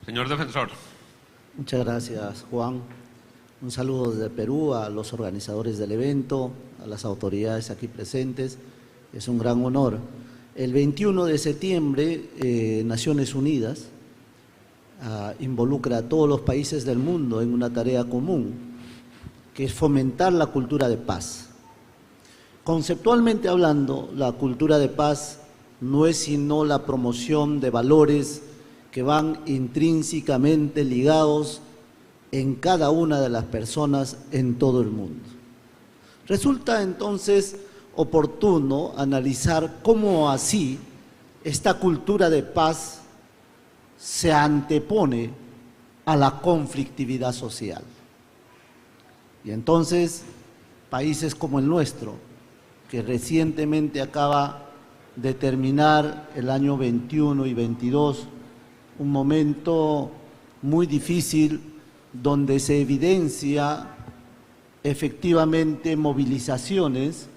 Señor defensor. Muchas gracias, Juan. Un saludo desde Perú a los organizadores del evento, a las autoridades aquí presentes. Es un gran honor. El 21 de septiembre, Naciones Unidas involucra a todos los países del mundo en una tarea común, que es fomentar la cultura de paz. Conceptualmente hablando, la cultura de paz no es sino la promoción de valores que van intrínsecamente ligados en cada una de las personas en todo el mundo. Resulta entonces oportuno analizar cómo así esta cultura de paz se antepone a la conflictividad social. Y entonces, países como el nuestro, que recientemente acaba de terminar el año 21 y 22, un momento muy difícil donde se evidencia efectivamente movilizaciones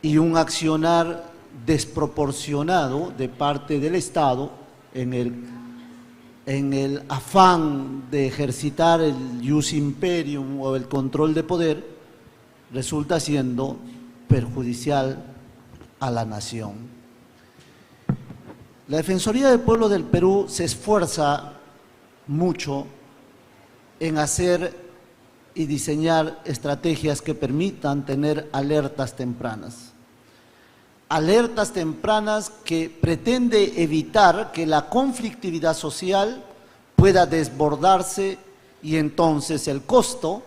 y un accionar desproporcionado de parte del Estado en el afán de ejercitar el ius imperium o el control de poder, resulta siendo perjudicial a la nación. La Defensoría del Pueblo del Perú se esfuerza mucho en hacer y diseñar estrategias que permitan tener alertas tempranas. Alertas tempranas que pretende evitar que la conflictividad social pueda desbordarse y entonces el costo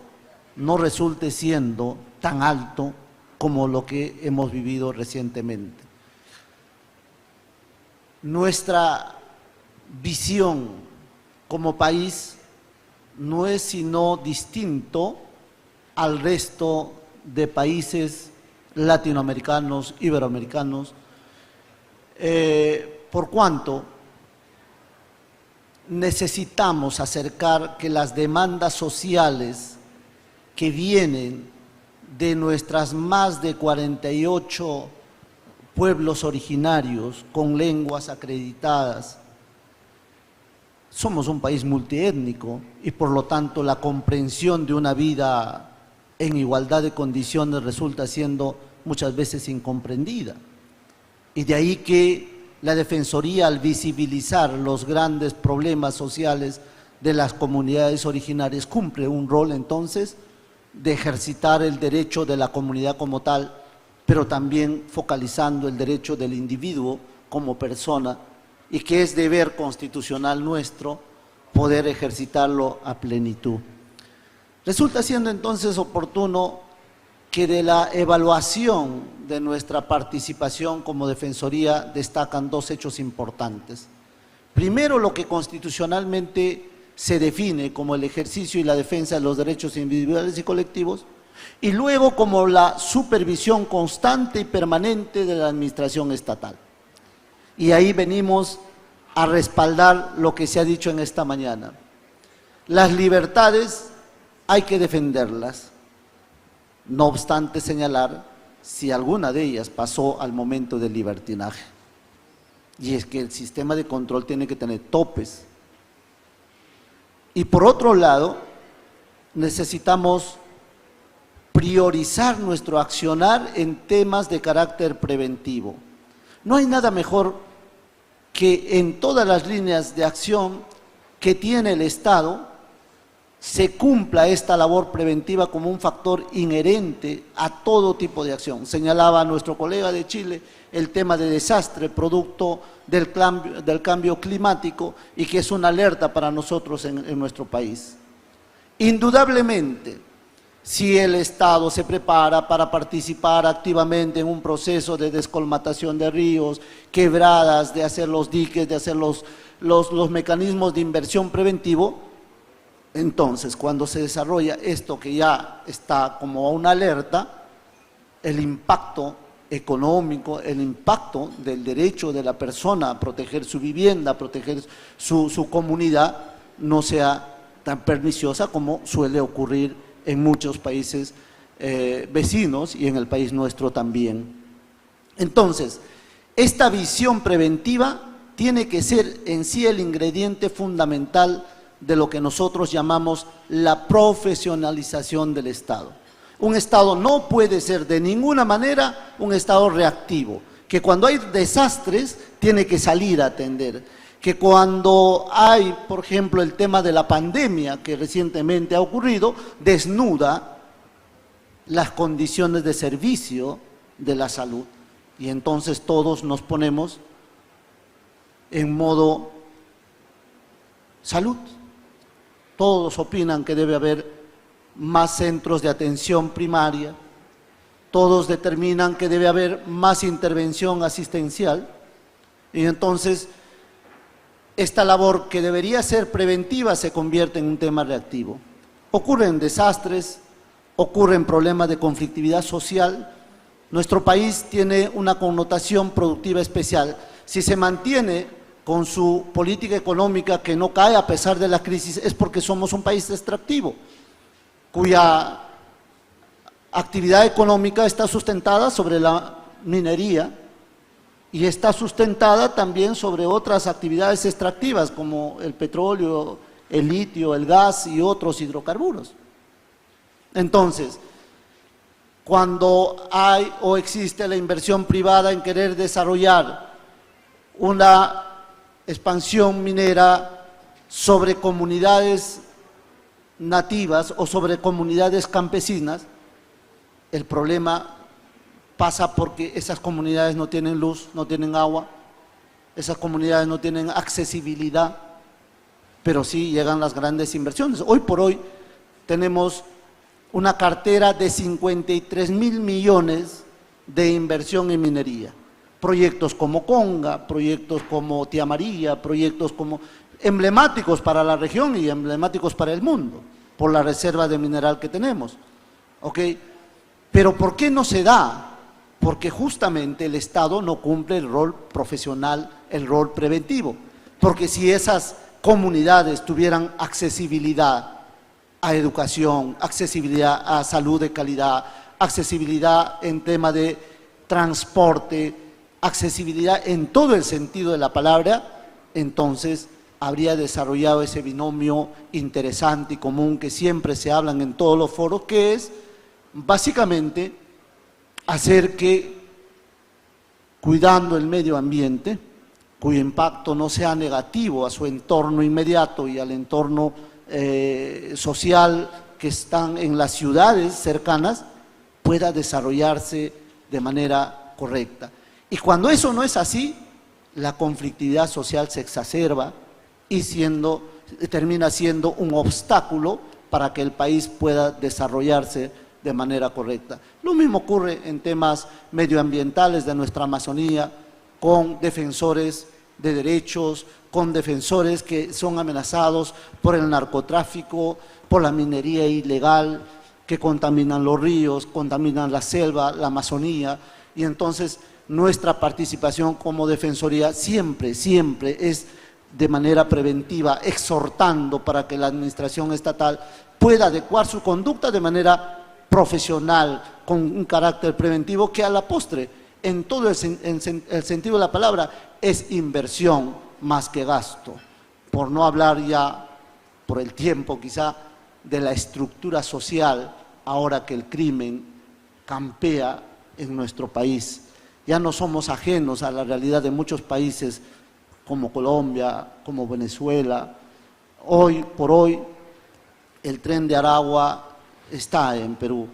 no resulte siendo tan alto como lo que hemos vivido recientemente. Nuestra visión como país no es sino distinto al resto de países latinoamericanos, iberoamericanos, por cuanto necesitamos acercar que las demandas sociales que vienen de nuestras más de 48 pueblos originarios con lenguas acreditadas. Somos un país multiétnico y por lo tanto la comprensión de una vida en igualdad de condiciones resulta siendo muchas veces incomprendida. Y de ahí que la Defensoría, al visibilizar los grandes problemas sociales de las comunidades originarias, cumple un rol entonces de ejercitar el derecho de la comunidad como tal, pero también focalizando el derecho del individuo como persona, y que es deber constitucional nuestro poder ejercitarlo a plenitud. Resulta siendo entonces oportuno que de la evaluación de nuestra participación como Defensoría destacan dos hechos importantes. Primero, lo que constitucionalmente se define como el ejercicio y la defensa de los derechos individuales y colectivos, y luego como la supervisión constante y permanente de la administración estatal. Y ahí venimos a respaldar lo que se ha dicho en esta mañana. Las libertades hay que defenderlas, no obstante señalar si alguna de ellas pasó al momento del libertinaje. Y es que el sistema de control tiene que tener topes. Y por otro lado, necesitamos priorizar nuestro accionar en temas de carácter preventivo. No hay nada mejor que en todas las líneas de acción que tiene el Estado se cumpla esta labor preventiva como un factor inherente a todo tipo de acción. Señalaba nuestro colega de Chile el tema de desastre producto del cambio climático y que es una alerta para nosotros en nuestro país. Indudablemente, si el Estado se prepara para participar activamente en un proceso de descolmatación de ríos, quebradas, de hacer los diques, de hacer los mecanismos de inversión preventivo, entonces cuando se desarrolla esto que ya está como una alerta, el impacto económico, el impacto del derecho de la persona a proteger su vivienda, a proteger su comunidad, no sea tan perniciosa como suele ocurrir en muchos países vecinos y en el país nuestro también. Entonces, esta visión preventiva tiene que ser en sí el ingrediente fundamental de lo que nosotros llamamos la profesionalización del Estado. Un Estado no puede ser de ninguna manera un Estado reactivo, que cuando hay desastres tiene que salir a atender, que cuando hay, por ejemplo, el tema de la pandemia que recientemente ha ocurrido, desnuda las condiciones de servicio de la salud y entonces todos nos ponemos en modo salud. Todos opinan que debe haber más centros de atención primaria, todos determinan que debe haber más intervención asistencial y entonces esta labor que debería ser preventiva se convierte en un tema reactivo. Ocurren desastres, ocurren problemas de conflictividad social. Nuestro país tiene una connotación productiva especial. Si se mantiene con su política económica que no cae a pesar de la crisis, es porque somos un país extractivo, cuya actividad económica está sustentada sobre la minería y está sustentada también sobre otras actividades extractivas como el petróleo, el litio, el gas y otros hidrocarburos. Entonces, cuando hay o existe la inversión privada en querer desarrollar una expansión minera sobre comunidades nativas o sobre comunidades campesinas, el problema pasa porque esas comunidades no tienen luz, no tienen agua, esas comunidades no tienen accesibilidad, pero sí llegan las grandes inversiones. Hoy por hoy tenemos una cartera de 53.000 millones de inversión en minería. Proyectos como Conga, proyectos como Tía María, proyectos como emblemáticos para la región y emblemáticos para el mundo, por la reserva de mineral que tenemos. ¿Ok? Pero ¿por qué no se da? Porque justamente el Estado no cumple el rol profesional, el rol preventivo. Porque si esas comunidades tuvieran accesibilidad a educación, accesibilidad a salud de calidad, accesibilidad en tema de transporte, accesibilidad en todo el sentido de la palabra, entonces habría desarrollado ese binomio interesante y común que siempre se hablan en todos los foros, que es básicamente hacer que, cuidando el medio ambiente, cuyo impacto no sea negativo a su entorno inmediato y al entorno social que están en las ciudades cercanas, pueda desarrollarse de manera correcta. Y cuando eso no es así, la conflictividad social se exacerba y termina siendo un obstáculo para que el país pueda desarrollarse de manera correcta. Lo mismo ocurre en temas medioambientales de nuestra Amazonía, con defensores de derechos, con defensores que son amenazados por el narcotráfico, por la minería ilegal, que contaminan los ríos, contaminan la selva, la Amazonía, y entonces nuestra participación como defensoría siempre es de manera preventiva, exhortando para que la administración estatal pueda adecuar su conducta de manera profesional, con un carácter preventivo que a la postre, en todo el sentido de la palabra, es inversión más que gasto. Por no hablar ya, por el tiempo quizá, de la estructura social, ahora que el crimen campea en nuestro país. Ya no somos ajenos a la realidad de muchos países como Colombia, como Venezuela. Hoy por hoy, el Tren de Aragua está en Perú.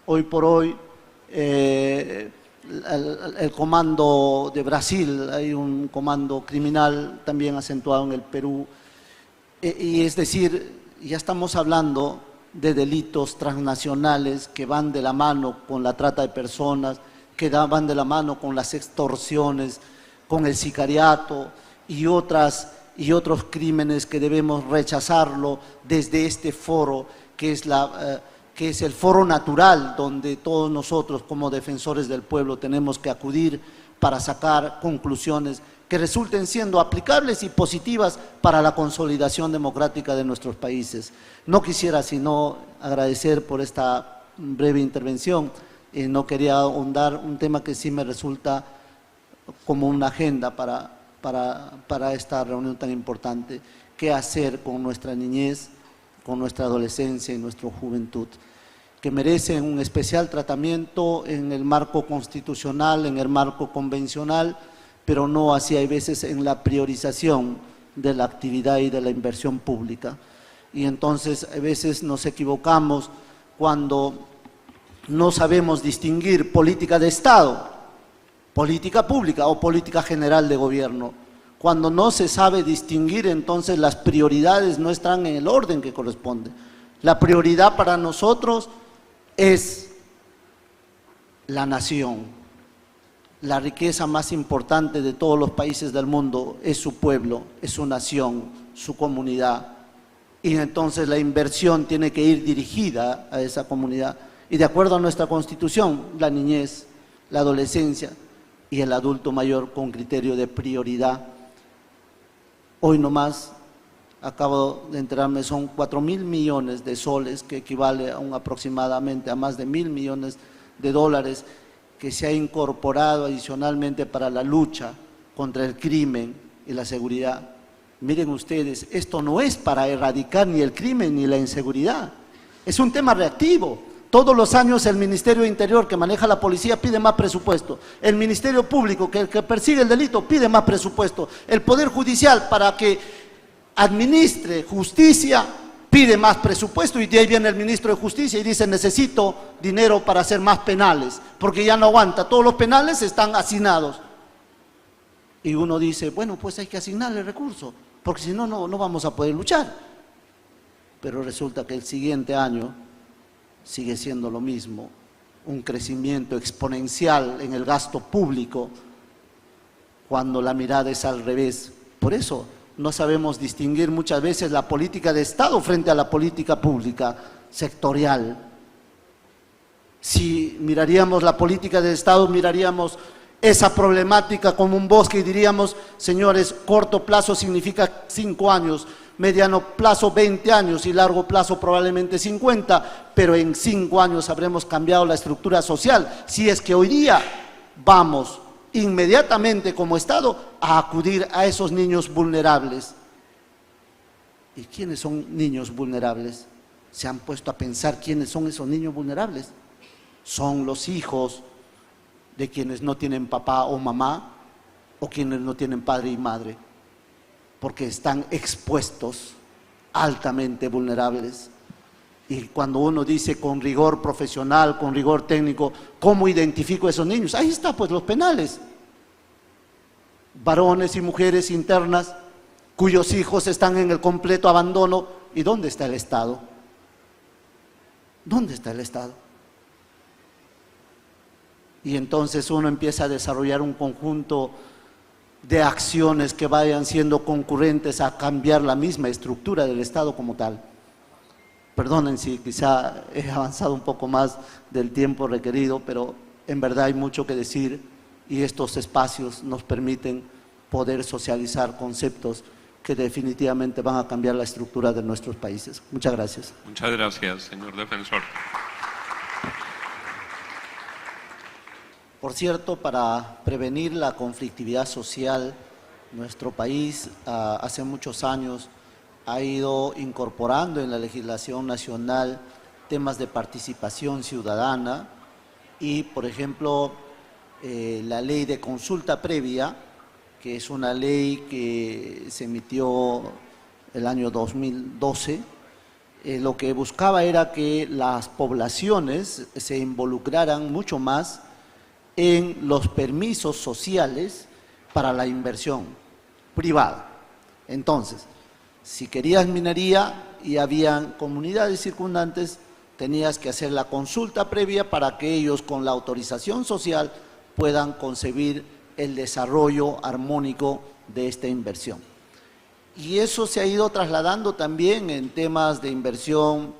Hoy por hoy, el comando de Brasil, hay un comando criminal también acentuado en el Perú. Y es decir, ya estamos hablando de delitos transnacionales que van de la mano con la trata de personas, que van de la mano con las extorsiones, con el sicariato y otros crímenes que debemos rechazarlo desde este foro, que es el foro natural donde todos nosotros como defensores del pueblo tenemos que acudir para sacar conclusiones que resulten siendo aplicables y positivas para la consolidación democrática de nuestros países. No quisiera sino agradecer por esta breve intervención. No quería ahondar un tema que sí me resulta como una agenda para para esta reunión tan importante, qué hacer con nuestra niñez, con nuestra adolescencia y nuestra juventud, que merecen un especial tratamiento en el marco constitucional, en el marco convencional, pero no así hay veces en la priorización de la actividad y de la inversión pública. Y entonces a veces nos equivocamos cuando no sabemos distinguir política de Estado, política pública o política general de gobierno. Cuando no se sabe distinguir, entonces las prioridades no están en el orden que corresponde. La prioridad para nosotros es la nación. La riqueza más importante de todos los países del mundo es su pueblo, es su nación, su comunidad. Y entonces la inversión tiene que ir dirigida a esa comunidad. Y de acuerdo a nuestra Constitución, la niñez, la adolescencia y el adulto mayor con criterio de prioridad. Hoy nomás, acabo de enterarme, son 4.000 millones de soles, que equivale a aproximadamente a más de 1.000 millones de dólares, que se ha incorporado adicionalmente para la lucha contra el crimen y la seguridad. Miren ustedes, esto no es para erradicar ni el crimen ni la inseguridad, es un tema reactivo. Todos los años el Ministerio de Interior, que maneja la policía, pide más presupuesto. El Ministerio Público, que persigue el delito, pide más presupuesto. El Poder Judicial, para que administre justicia, pide más presupuesto, y de ahí viene el ministro de Justicia y dice: necesito dinero para hacer más penales, porque ya no aguanta, todos los penales están hacinados. Y uno dice, bueno, pues hay que asignarle recursos, porque si no, no vamos a poder luchar. Pero resulta que el siguiente año sigue siendo lo mismo, un crecimiento exponencial en el gasto público, cuando la mirada es al revés. Por eso no sabemos distinguir muchas veces la política de Estado frente a la política pública sectorial. Si miraríamos la política de Estado, miraríamos esa problemática como un bosque y diríamos: señores, corto plazo significa 5 años, mediano plazo 20 años y largo plazo probablemente 50, pero en 5 años habremos cambiado la estructura social, si es que hoy día vamos inmediatamente como Estado a acudir a esos niños vulnerables. ¿Y quiénes son niños vulnerables? ¿Se han puesto a pensar quiénes son esos niños vulnerables? Son los hijos de quienes no tienen papá o mamá, o quienes no tienen padre y madre, porque están expuestos, altamente vulnerables. Y cuando uno dice con rigor profesional, con rigor técnico, ¿cómo identifico a esos niños? Ahí está, pues, los penales. Varones y mujeres internas cuyos hijos están en el completo abandono. ¿Y dónde está el Estado? ¿Dónde está el Estado? Y entonces uno empieza a desarrollar un conjunto de acciones que vayan siendo concurrentes a cambiar la misma estructura del Estado como tal. Perdonen si quizá he avanzado un poco más del tiempo requerido, pero en verdad hay mucho que decir, y estos espacios nos permiten poder socializar conceptos que definitivamente van a cambiar la estructura de nuestros países. Muchas gracias. Muchas gracias, señor defensor. Por cierto, para prevenir la conflictividad social, nuestro país hace muchos años ha ido incorporando en la legislación nacional temas de participación ciudadana y, por ejemplo, la ley de consulta previa, que es una ley que se emitió el año 2012, lo que buscaba era que las poblaciones se involucraran mucho más en los permisos sociales para la inversión privada. Entonces, si querías minería y habían comunidades circundantes, tenías que hacer la consulta previa para que ellos, con la autorización social, puedan concebir el desarrollo armónico de esta inversión. Y eso se ha ido trasladando también en temas de inversión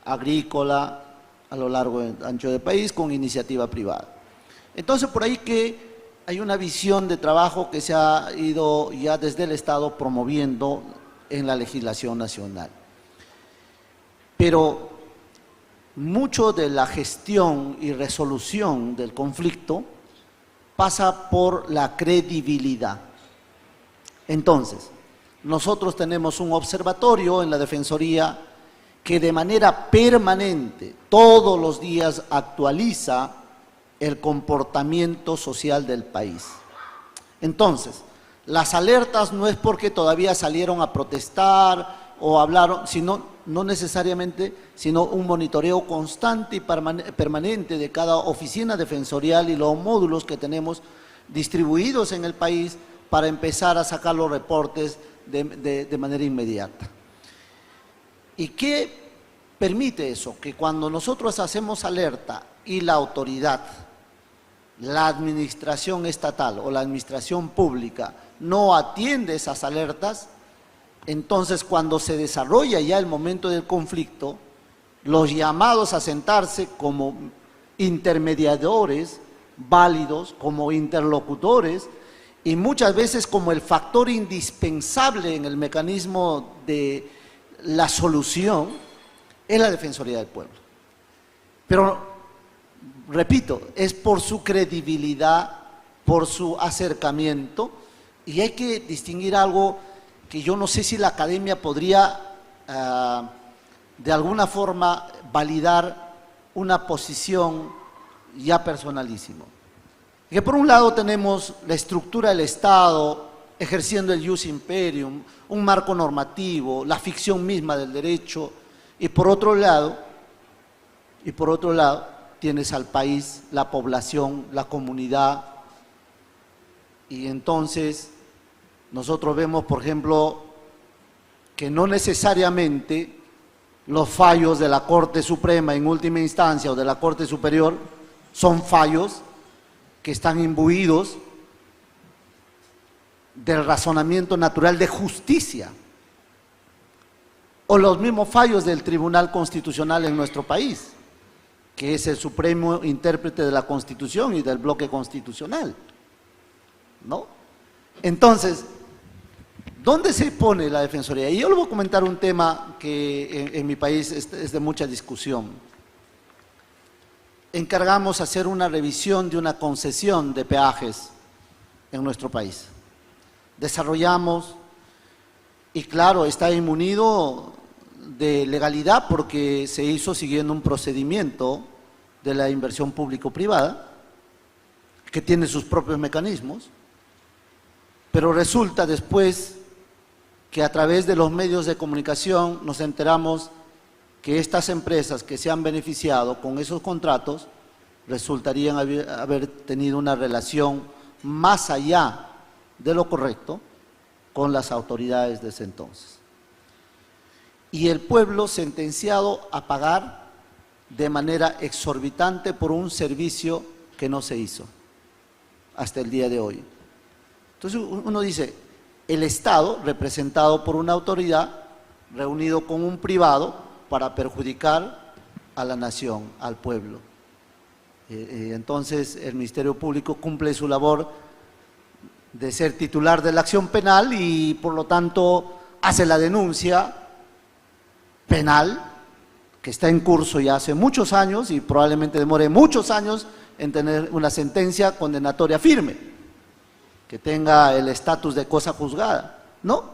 agrícola a lo largo y ancho del país con iniciativa privada. Entonces, por ahí que hay una visión de trabajo que se ha ido ya desde el Estado promoviendo en la legislación nacional. Pero mucho de la gestión y resolución del conflicto pasa por la credibilidad. Entonces, nosotros tenemos un observatorio en la Defensoría que de manera permanente, todos los días, actualiza el comportamiento social del país. Entonces, las alertas no es porque todavía salieron a protestar o hablaron, sino, no necesariamente, sino un monitoreo constante y permanente de cada oficina defensorial y los módulos que tenemos distribuidos en el país para empezar a sacar los reportes de manera inmediata. ¿Y qué permite eso? Que cuando nosotros hacemos alerta y la autoridad, la administración estatal o la administración pública no atiende esas alertas, entonces cuando se desarrolla ya el momento del conflicto, los llamados a sentarse como intermediadores válidos, como interlocutores y muchas veces como el factor indispensable en el mecanismo de la solución, es la Defensoría del Pueblo. Pero, repito, es por su credibilidad, por su acercamiento, y hay que distinguir algo que yo no sé si la academia podría de alguna forma validar una posición ya personalísima. Que por un lado tenemos la estructura del Estado ejerciendo el ius imperium, un marco normativo, la ficción misma del derecho, y por otro lado tienes al país, la población, la comunidad, y entonces nosotros vemos, por ejemplo, que no necesariamente los fallos de la Corte Suprema en última instancia o de la Corte Superior son fallos que están imbuidos del razonamiento natural de justicia, o los mismos fallos del Tribunal Constitucional en nuestro país, que es el supremo intérprete de la Constitución y del bloque constitucional, ¿no? Entonces, ¿dónde se pone la Defensoría? Y yo le voy a comentar un tema que en mi país es de mucha discusión. Encargamos hacer una revisión de una concesión de peajes en nuestro país. Desarrollamos, y claro, está inmunido de legalidad porque se hizo siguiendo un procedimiento de la inversión público-privada que tiene sus propios mecanismos, pero resulta después que a través de los medios de comunicación nos enteramos que estas empresas que se han beneficiado con esos contratos resultarían haber tenido una relación más allá de lo correcto con las autoridades de ese entonces. Y el pueblo sentenciado a pagar de manera exorbitante por un servicio que no se hizo hasta el día de hoy. Entonces uno dice, el Estado, representado por una autoridad, reunido con un privado para perjudicar a la nación, al pueblo. Entonces el Ministerio Público cumple su labor de ser titular de la acción penal y por lo tanto hace la denuncia penal que está en curso ya hace muchos años y probablemente demore muchos años en tener una sentencia condenatoria firme, que tenga el estatus de cosa juzgada, ¿no?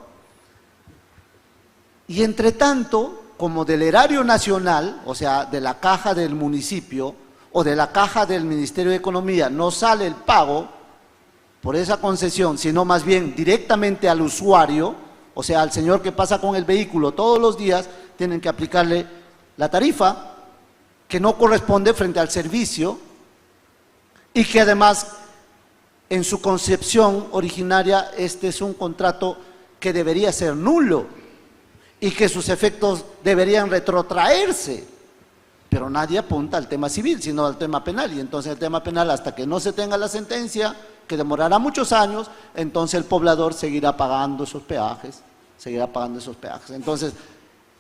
Y entre tanto, como del erario nacional, o sea, de la caja del municipio o de la caja del Ministerio de Economía, no sale el pago por esa concesión, sino más bien directamente al usuario, o sea, al señor que pasa con el vehículo todos los días, tienen que aplicarle la tarifa que no corresponde frente al servicio y que además en su concepción originaria este es un contrato que debería ser nulo y que sus efectos deberían retrotraerse, pero nadie apunta al tema civil, sino al tema penal, y entonces el tema penal, hasta que no se tenga la sentencia, que demorará muchos años, entonces el poblador seguirá pagando esos peajes, Entonces,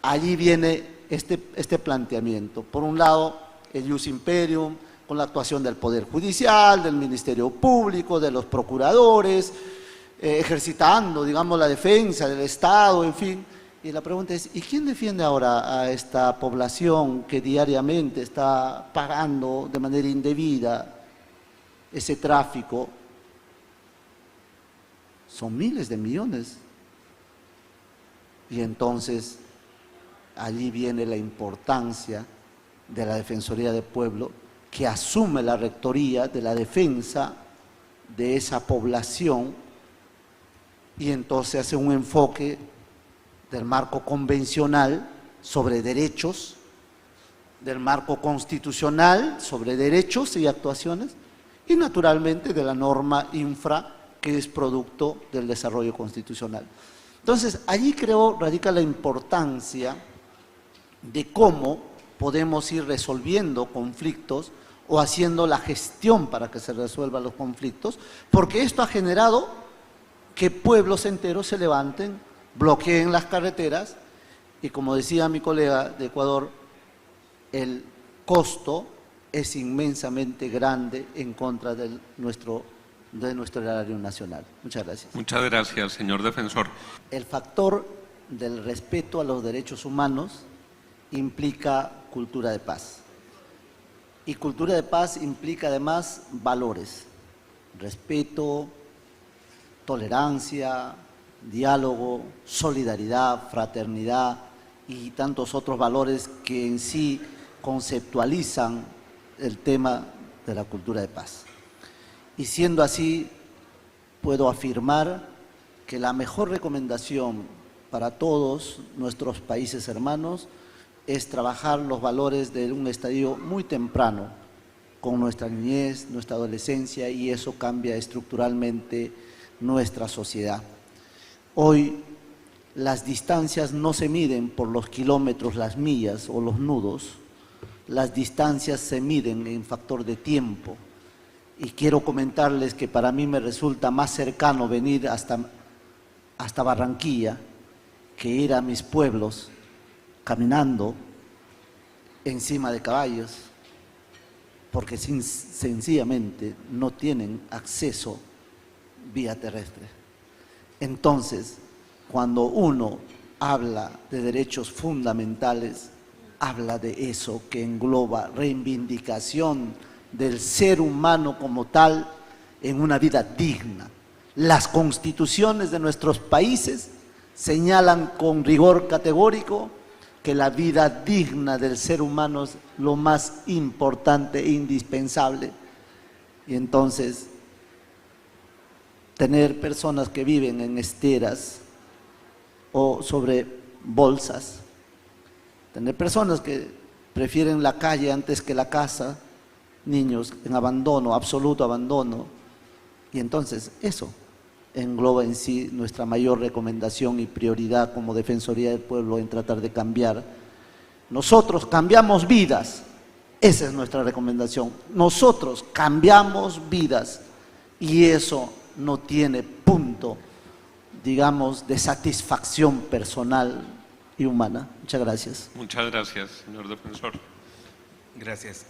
allí viene este planteamiento. Por un lado, el ius imperium, con la actuación del Poder Judicial, del Ministerio Público, de los procuradores, ejercitando, digamos, la defensa del Estado, en fin. Y la pregunta es, ¿y quién defiende ahora a esta población que diariamente está pagando de manera indebida ese tráfico? son miles de millones. Y entonces allí viene la importancia de la Defensoría del Pueblo, que asume la rectoría de la defensa de esa población, y entonces hace un enfoque del marco convencional sobre derechos, del marco constitucional sobre derechos y actuaciones, y naturalmente de la norma infra, que es producto del desarrollo constitucional. Entonces, allí creo radica la importancia de cómo podemos ir resolviendo conflictos o haciendo la gestión para que se resuelvan los conflictos, porque esto ha generado que pueblos enteros se levanten, bloqueen las carreteras, y como decía mi colega de Ecuador, el costo es inmensamente grande en contra de nuestro erario nacional. Muchas gracias. Muchas gracias, señor defensor. El factor del respeto a los derechos humanos implica cultura de paz. Y cultura de paz implica además valores: respeto, tolerancia, diálogo, solidaridad, fraternidad y tantos otros valores que en sí conceptualizan el tema de la cultura de paz. Y siendo así, puedo afirmar que la mejor recomendación para todos nuestros países hermanos es trabajar los valores de un estadio muy temprano con nuestra niñez, nuestra adolescencia, y eso cambia estructuralmente nuestra sociedad. Hoy las distancias no se miden por los kilómetros, las millas o los nudos, las distancias se miden en factor de tiempo. Y quiero comentarles que para mí me resulta más cercano venir hasta Barranquilla que ir a mis pueblos caminando encima de caballos, porque sencillamente no tienen acceso vía terrestre. Entonces, cuando uno habla de derechos fundamentales, habla de eso que engloba reivindicación del ser humano como tal en una vida digna. Las constituciones de nuestros países señalan con rigor categórico que la vida digna del ser humano es lo más importante e indispensable. Y entonces, tener personas que viven en esteras o sobre bolsas, tener personas que prefieren la calle antes que la casa, niños en abandono, absoluto abandono, y entonces eso engloba en sí nuestra mayor recomendación y prioridad como Defensoría del Pueblo en tratar de cambiar. Nosotros cambiamos vidas, esa es nuestra recomendación. Nosotros cambiamos vidas y eso no tiene punto, digamos, de satisfacción personal y humana. Muchas gracias. Muchas gracias, señor defensor. Gracias.